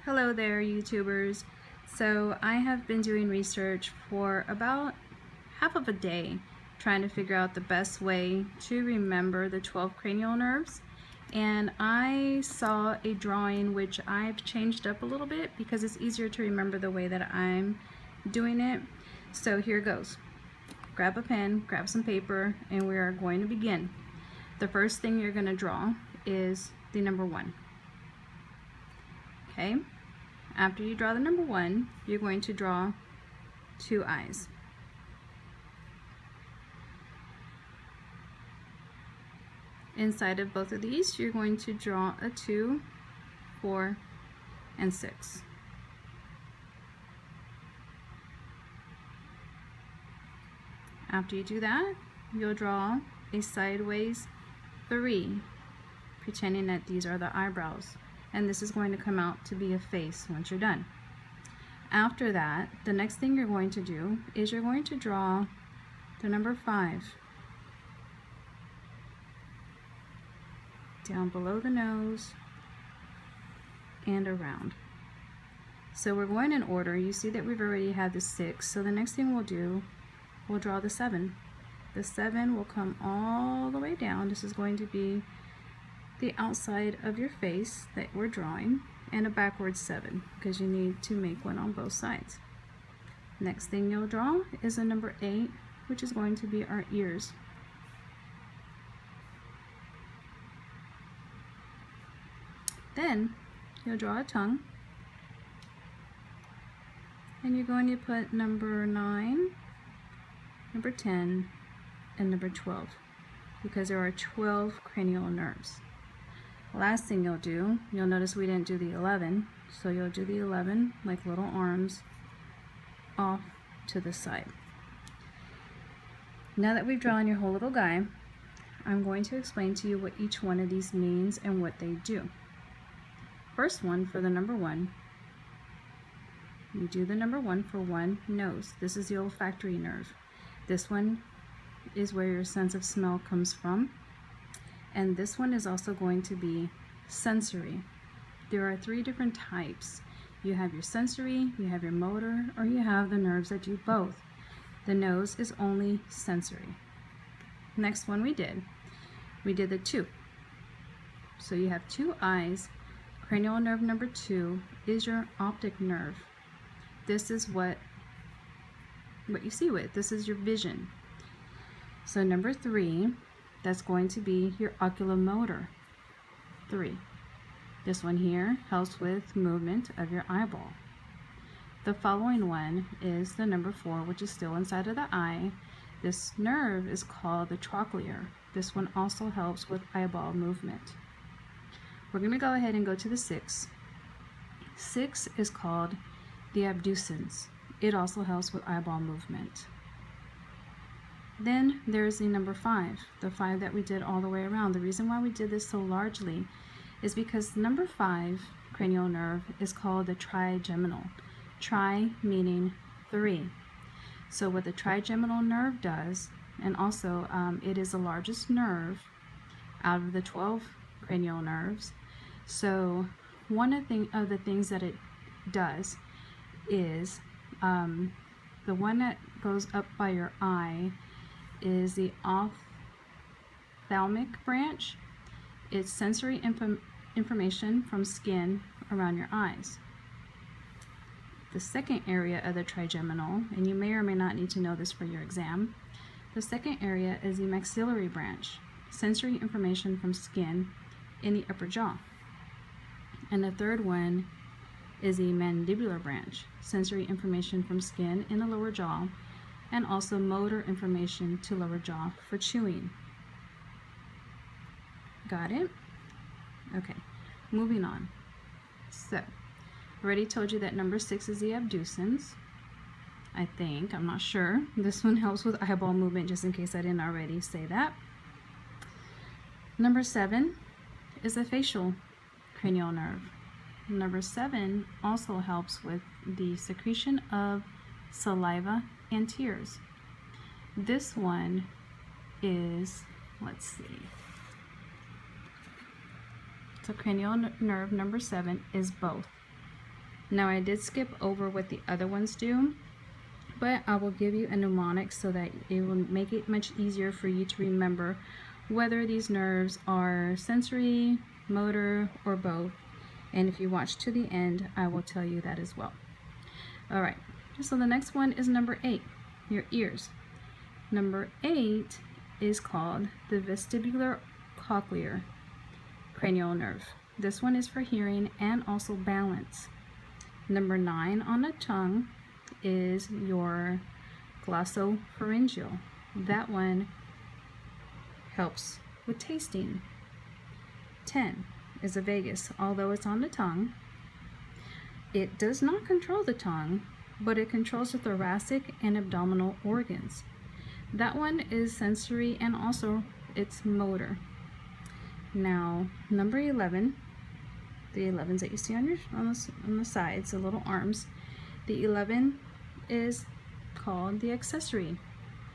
Hello there, YouTubers. So I have been doing research for about half of a day trying to figure out the best way to remember the 12 cranial nerves, and I saw a drawing which I've changed up a little bit because it's easier to remember the way that I'm doing it. So here goes. Grab a pen, grab some paper, and we are going to begin. The first thing you're going to draw is the number 1. Okay? After you draw the number 1, you're going to draw 2 eyes. Inside of both of these, you're going to draw a 2, 4, and 6. After you do that, you'll draw a sideways 3, pretending that these are the eyebrows. And this is going to come out to be a face once you're done. After that, the next thing you're going to do is you're going to draw the number 5 down below the nose and around. So we're going in order. You see that we've already had the 6, so the next thing we'll do, we'll draw the 7. The 7 will come all the way down. This is going to be the outside of your face that we're drawing, and a backwards 7 because you need to make one on both sides. Next thing you'll draw is a number 8, which is going to be our ears. Then you'll draw a tongue, and you're going to put number 9, number 10, and number 12 because there are 12 cranial nerves. Last thing you'll do, you'll notice we didn't do the 11, so you'll do the 11 like little arms off to the side. Now that we've drawn your whole little guy, I'm going to explain to you what each one of these means and what they do. First one, for the number 1, you do the number 1 for one nose. This is the olfactory nerve. This one is where your sense of smell comes from. And this one is also going to be sensory. There are 3 different types. You have your sensory, you have your motor, or you have the nerves that do both. The nose is only sensory. Next one we did the 2. So you have 2 eyes. Cranial nerve number 2 is your optic nerve. This is what you see with. This is your vision. So number 3, that's going to be your oculomotor 3. This one here helps with movement of your eyeball. The following one is the number 4, which is still inside of the eye. This nerve is called the trochlear. This one also helps with eyeball movement. We're going to go ahead and go to the 6. 6 is called the abducens. It also helps with eyeball movement. Then there's the number 5, the 5 that we did all the way around. The reason why we did this so largely is because number 5 cranial nerve is called the trigeminal. Tri meaning 3. So what the trigeminal nerve does, and also it is the largest nerve out of the 12 cranial nerves. So one of the things that it does is the one that goes up by your eye is the ophthalmic branch. It's sensory information from skin around your eyes. The second area of the trigeminal, and you may or may not need to know this for your exam, the second area is the maxillary branch, sensory information from skin in the upper jaw. And the third one is the mandibular branch, sensory information from skin in the lower jaw, and also motor information to lower jaw for chewing. Got it? Okay, moving on. So, already told you that number 6 is the abducens. I think, I'm not sure. This one helps with eyeball movement, just in case I didn't already say that. Number 7 is the facial cranial nerve. Number 7 also helps with the secretion of saliva and tears. This one is, let's see, So cranial nerve number 7 is both. Now I did skip over what the other ones do, but I will give you a mnemonic so that it will make it much easier for you to remember whether these nerves are sensory, motor, or both. And if you watch to the end, I will tell you that as well. All right, so the next one is number 8, your ears. Number 8 is called the vestibular cochlear cranial nerve. This one is for hearing and also balance. Number 9 on the tongue is your glossopharyngeal. That one helps with tasting. 10 is the vagus. Although it's on the tongue, it does not control the tongue, but it controls the thoracic and abdominal organs. That one is sensory and also it's motor. Now, number 11, the 11s that you see on the sides, the little arms, the 11 is called the accessory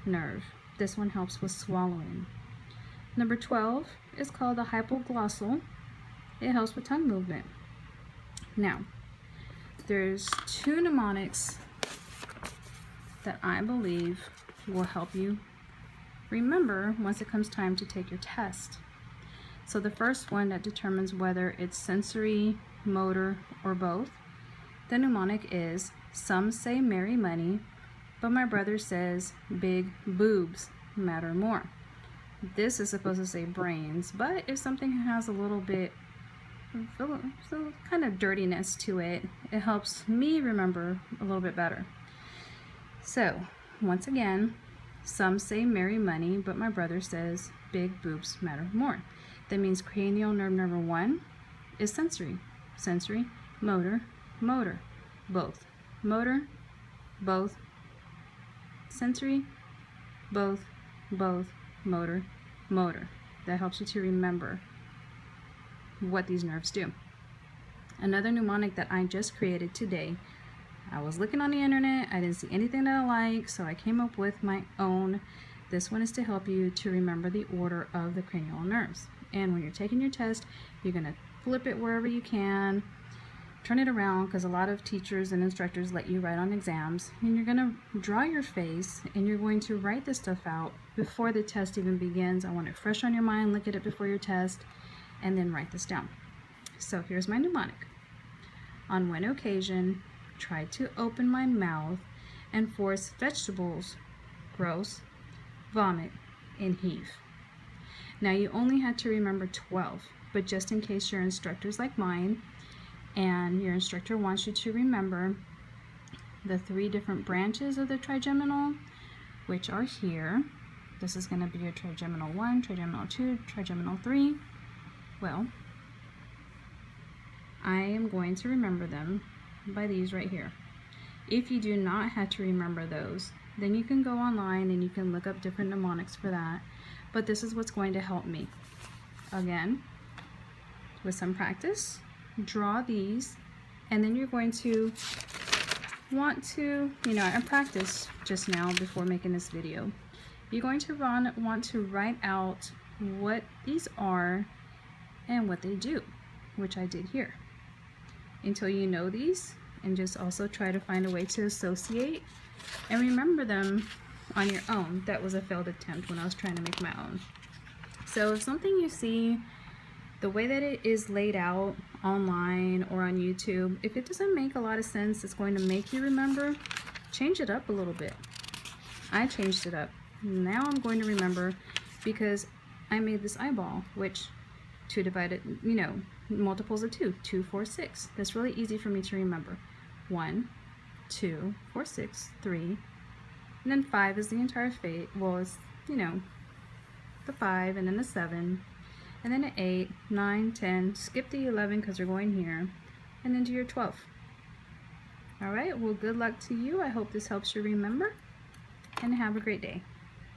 nerve. This one helps with swallowing. Number 12 is called the hypoglossal. It helps with tongue movement. Now, there's 2 mnemonics that I believe will help you remember once it comes time to take your test. So the first one that determines whether it's sensory, motor, or both, the mnemonic is, some say merry money, but my brother says big boobs matter more. This is supposed to say brains, but if something has a little bit so kind of dirtiness to it, it helps me remember a little bit better. So once again, some say merry money, but my brother says big boobs matter more. That means cranial nerve number 1 is sensory, sensory, motor, motor, both, motor, both, sensory, both, motor, motor. That helps you to remember what these nerves do. Another mnemonic that I just created today, I was looking on the internet, I didn't see anything that I like, so I came up with my own. This one is to help you to remember the order of the cranial nerves. And when you're taking your test, you're going to flip it wherever you can, turn it around, because a lot of teachers and instructors let you write on exams, and you're going to draw your face and you're going to write this stuff out before the test even begins. I want it fresh on your mind. Look at it before your test and then write this down. So here's my mnemonic. On one occasion, tried to open my mouth and force vegetables, gross, vomit, and heave. Now you only had to remember 12, but just in case your instructor's like mine and your instructor wants you to remember the 3 different branches of the trigeminal, which are here. This is going to be your trigeminal 1, trigeminal 2, trigeminal 3. Well, I am going to remember them by these right here. If you do not have to remember those, then you can go online and you can look up different mnemonics for that. But this is what's going to help me. Again, with some practice, draw these, and then you're going to want to, I practiced just now before making this video. You're going to want to write out what these are and what they do, which I did here. Until you know these, and just also try to find a way to associate and remember them on your own. That was a failed attempt when I was trying to make my own. So if something you see, the way that it is laid out online or on YouTube, if it doesn't make a lot of sense, it's going to make you remember, change it up a little bit. I changed it up. Now I'm going to remember because I made this eyeball, which 2 divided, multiples of 2, 2, 4, 6. That's really easy for me to remember. 1, 2, 4, 6, 3, and then 5 is the entire fate. Well, it's, the 5, and then the 7, and then the 8, 9, 10, skip the 11 because you're going here, and then to your 12. All right, well, good luck to you. I hope this helps you remember, and have a great day.